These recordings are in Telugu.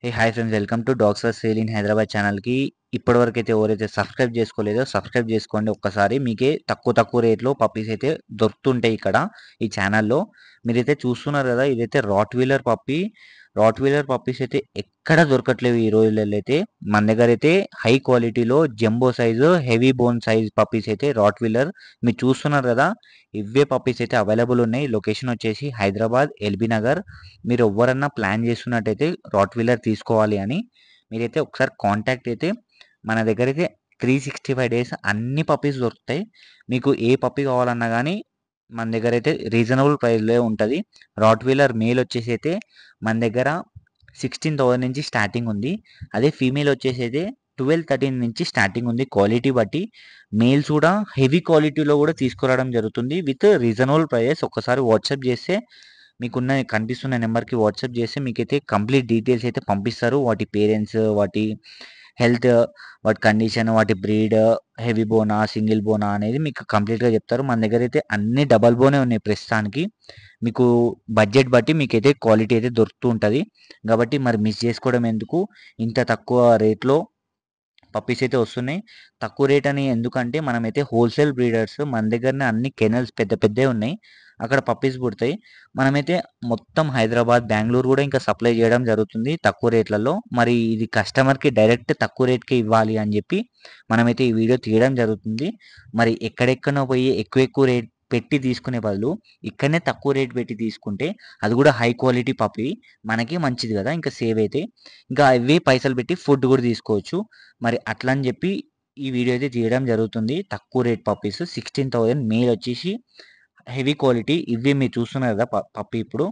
Hey hi friends, welcome to dogs for sale in Hyderabad ఛానల్‌కి. ఇప్పటివరకు అయితే ఎవరైతే సబ్స్క్రైబ్ చేసుకోలేదో సబ్స్క్రైబ్ చేసుకోండి ఒక్కసారి. మీకే తక్కువ రేట్‌లో పప్పీస్ అయితే దొరుకుతుంటాయి ఇక్కడ ఈ ఛానల్‌లో. మీరైతే చూస్తున్నారు కదా! ఇదైతే rottweiler puppy. Rottweiler puppies అయితే ఎక్కడ దొరకట్లేవు ఈ రోజులలో అయితే. మన దగ్గరైతే హై క్వాలిటీలో jumbo size, heavy bone size puppies అయితే రాట్ వీలర్ మీరు చూస్తున్నారు కదా! ఇవే పప్పీస్ అయితే అవైలబుల్ ఉన్నాయి. లొకేషన్ వచ్చేసి హైదరాబాద్ ఎల్బీ నగర్. మీరు ఎవ్వరన్నా ప్లాన్ చేస్తున్నట్టయితే రాట్ వీలర్ తీసుకోవాలి అని మీరైతే ఒకసారి కాంటాక్ట్ అయితే మన దగ్గర అయితే 365 డేస్ అన్ని పప్పీస్ దొరుకుతాయి. మీకు ఏ పప్పీ కావాలన్నా కానీ మన దగ్గర అయితే రీజనబుల్ ప్రైస్‌లో ఉంటది. రాట్ వీలర్ మేల్ వచ్చేసి అయితే మన దగ్గర 16,000 నుంచి స్టార్టింగ్ ఉంది. అదే ఫీమేల్ వచ్చేసి అయితే 12, 13 నుంచి స్టార్టింగ్ ఉంది క్వాలిటీ బట్టి. మేల్స్ కూడా హెవీ క్వాలిటీలో కూడా తీసుకురావడం జరుగుతుంది విత్ రీజనబుల్ ప్రైజెస్. ఒక్కసారి వాట్సాప్ చేస్తే మీకున్న కనిపిస్తున్న నెంబర్‌కి వాట్సాప్ చేస్తే మీకైతే కంప్లీట్ డీటెయిల్స్ అయితే పంపిస్తారు. వాటి పేరెంట్స్, వాటి హెల్త్, వాటి కండిషన్, వాటి బ్రీడ్, హెవీ బోనా, సింగిల్ బోనా అనేది మీకు కంప్లీట్‌గా చెప్తారు. మన దగ్గరైతే అన్నీ డబల్ బోనే ఉన్నాయి ప్రస్తుతానికి. మీకు బడ్జెట్ బట్టి మీకైతే క్వాలిటీ అయితే దొరుకుతూ ఉంటది. కాబట్టి మరి మిస్ చేసుకోవడం ఎందుకు? ఇంత తక్కువ రేట్‌లో పప్పీస్ అయితే వస్తున్నాయి. తక్కువ రేట్ అని ఎందుకంటే మనమైతే హోల్‌సేల్ బ్రీడర్స్. మన దగ్గరనే అన్ని కెనెల్స్ పెద్ద పెద్దయి ఉన్నాయి. అక్కడ పప్పీస్ పుడతాయి. మనమైతే మొత్తం హైదరాబాద్, బెంగుళూరు గూడా ఇంకా సప్లై చేయడం జరుగుతుంది తక్కువ రేట్లలో. మరి ఇది కస్టమర్‌కి డైరెక్ట్ తక్కువ రేట్‌కే ఇవ్వాలి అని జెప్పి మనమైతే ఈ వీడియో తీయడం జరుగుతుంది. మరి ఎక్కడెక్కడనో పోయి ఎక్కువ రేట్ పెట్టి తీసుకునే బదులు ఇక్కడనే తక్కువ రేట్ పెట్టి తీసుకుంటే అది గూడా హై క్వాలిటీ పప్పీ మనకి మంచిది గదా! ఇంకా సేవ్ అయితాయి. ఇంకా అవే పైసలు పెట్టి ఫుడ్ గూడా తీసుకోవచ్చు. మరి అట్లని జెప్పి ఈ వీడియో అయితే తీయడం జరుగుతుంది. తక్కువ రేట్ పప్పీస్ 16,000 మేల్ వచ్చేసి హెవీ క్వాలిటీ ఇవి మీరు చూస్తున్నారు కదా! పప్పీ ఇప్పుడు.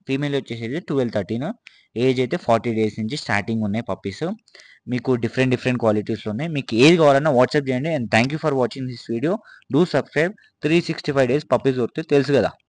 ఫీమేల్ వచ్చేసేది 12, 13 ఏజ్ అయితే 40 డేస్ నుంచి స్టార్టింగ్ ఉన్నాయి పప్పీస్. మీకు డిఫరెంట్ క్వాలిటీస్‌లో ఉన్నాయి. మీకు ఏది కావాలన్నా వాట్సాప్ చేయండి. And thank you for watching this video. Do subscribe. 365 days puppies దొరుకుతాయి తెలుసు గదా!